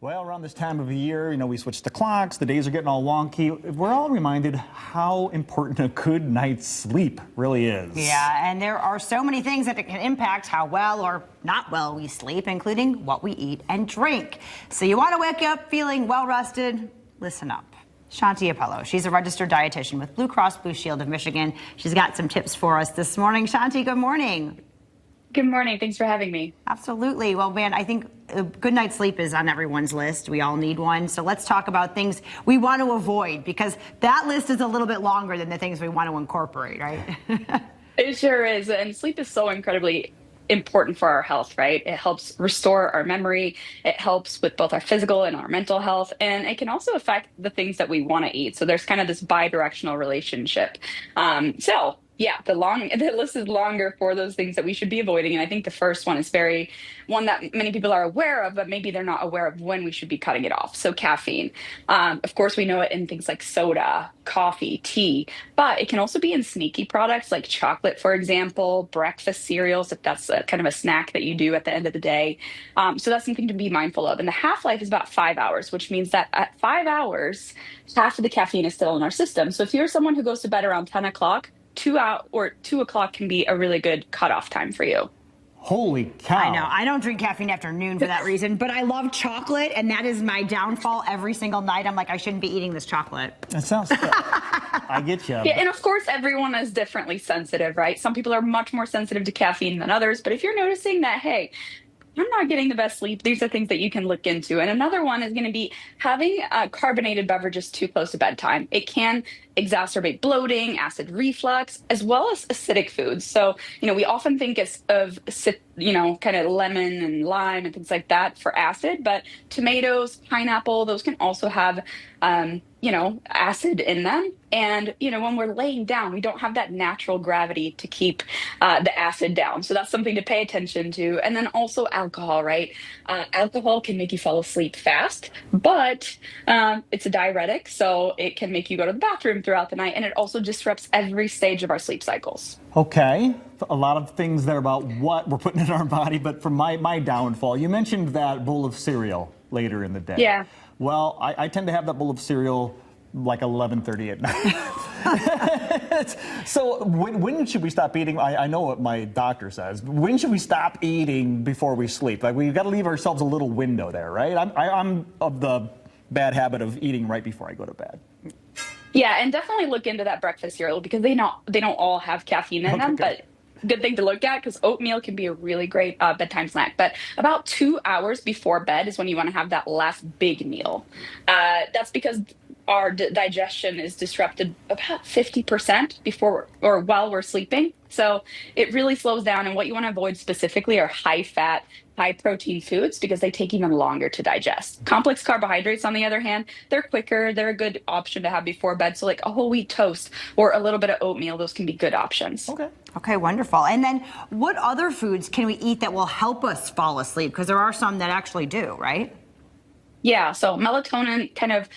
Well, around this time of the year, we switch the clocks, the days are getting all wonky. We're all reminded how important a good night's sleep really is. Yeah, and there are so many things that can impact how well or not well we sleep, including what we eat and drink. So you want to wake up feeling well rested? Listen up. Shanthi Apelo, she's a registered dietitian with Blue Cross Blue Shield of Michigan. She's got some tips for us this morning. Shanthi, good morning. Good morning. Thanks for having me. Absolutely. Well, man, I think a good night's sleep is on everyone's list. We all need one. So let's talk about things we want to avoid, because that list is a little bit longer than the things we want to incorporate, right? It sure is. And sleep is so incredibly important for our health, right? It helps restore our memory. It helps with both our physical and our mental health. And it can also affect the things that we want to eat. So there's kind of this bi-directional relationship. Yeah, the list is longer for those things that we should be avoiding. And I think the first one is one that many people are aware of, but maybe they're not aware of when we should be cutting it off. So caffeine. Of course, we know it in things like soda, coffee, tea, but it can also be in sneaky products like chocolate, for example, breakfast cereals, if that's kind of a snack that you do at the end of the day. So that's something to be mindful of. And the half-life is about 5 hours, which means that at 5 hours, half of the caffeine is still in our system. So if you're someone who goes to bed around 10 o'clock, 2 o'clock can be a really good cutoff time for you. Holy cow. I know. I don't drink caffeine after noon for that reason, but I love chocolate, and that is my downfall every single night. I'm like, I shouldn't be eating this chocolate. That sounds good. I get you. Yeah, and of course, everyone is differently sensitive, right? Some people are much more sensitive to caffeine than others, but if you're noticing that, hey, I'm not getting the best sleep, these are things that you can look into. And another one is going to be having carbonated beverages too close to bedtime. It can exacerbate bloating, acid reflux, as well as acidic foods. So, we often think of kind of lemon and lime and things like that for acid, but tomatoes, pineapple, those can also have, acid in them. And, when we're laying down, we don't have that natural gravity to keep the acid down. So that's something to pay attention to. And then also alcohol, right? Alcohol can make you fall asleep fast, but it's a diuretic, so it can make you go to the bathroom throughout the night. And it also disrupts every stage of our sleep cycles. Okay. A lot of things there about what we're putting in our body, but for my downfall, you mentioned that bowl of cereal later in the day. Yeah. Well, I tend to have that bowl of cereal like 11:30 at night. So when should we stop eating? I know what my doctor says. When should we stop eating before we sleep? Like, we've got to leave ourselves a little window there, right? I'm of the bad habit of eating right before I go to bed. Yeah, and definitely look into that breakfast cereal, because they don't all have caffeine in them, but good thing to look at, because oatmeal can be a really great bedtime snack. But about 2 hours before bed is when you want to have that last big meal. That's because our digestion is disrupted about 50% before or while we're sleeping. So it really slows down. And what you want to avoid specifically are high fat, high protein foods, because they take even longer to digest. Complex carbohydrates, on the other hand, they're quicker. They're a good option to have before bed. So like a whole wheat toast or a little bit of oatmeal, those can be good options. Okay, wonderful. And then what other foods can we eat that will help us fall asleep? Because there are some that actually do, right? Yeah, so melatonin kind of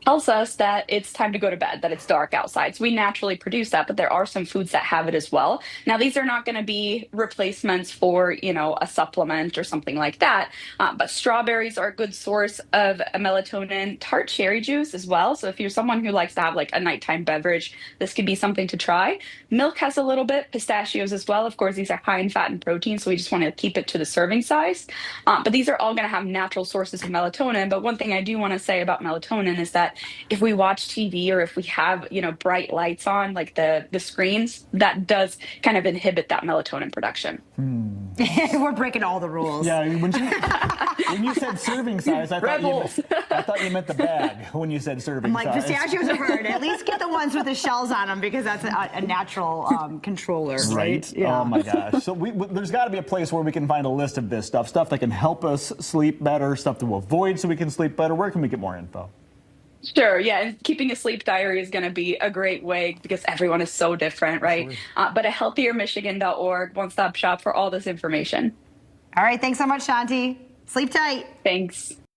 tells us that it's time to go to bed, that it's dark outside. So we naturally produce that, but there are some foods that have it as well. Now, these are not going to be replacements for, a supplement or something like that. But strawberries are a good source of melatonin, tart cherry juice as well. So if you're someone who likes to have like a nighttime beverage, this could be something to try. Milk has a little bit, pistachios as well. Of course, these are high in fat and protein, so we just want to keep it to the serving size. But these are all going to have natural sources of melatonin. But one thing I do want to say about melatonin is that if we watch TV or if we have, bright lights on, like the screens, that does kind of inhibit that melatonin production. We're breaking all the rules. Yeah, when you said serving size, I thought you meant the bag when you said serving size. I'm like, pistachios are hard. At least get the ones with the shells on them, because that's a natural controller, right? Yeah. Oh my gosh. So there's got to be a place where we can find a list of this stuff that can help us sleep better, stuff to avoid so we can sleep better. Where can we get more info? Sure, yeah, and keeping a sleep diary is going to be a great way, because everyone is so different, right? But a healthiermichigan.org, one-stop shop for all this information. All right, thanks so much, Shanthi. Sleep tight. Thanks.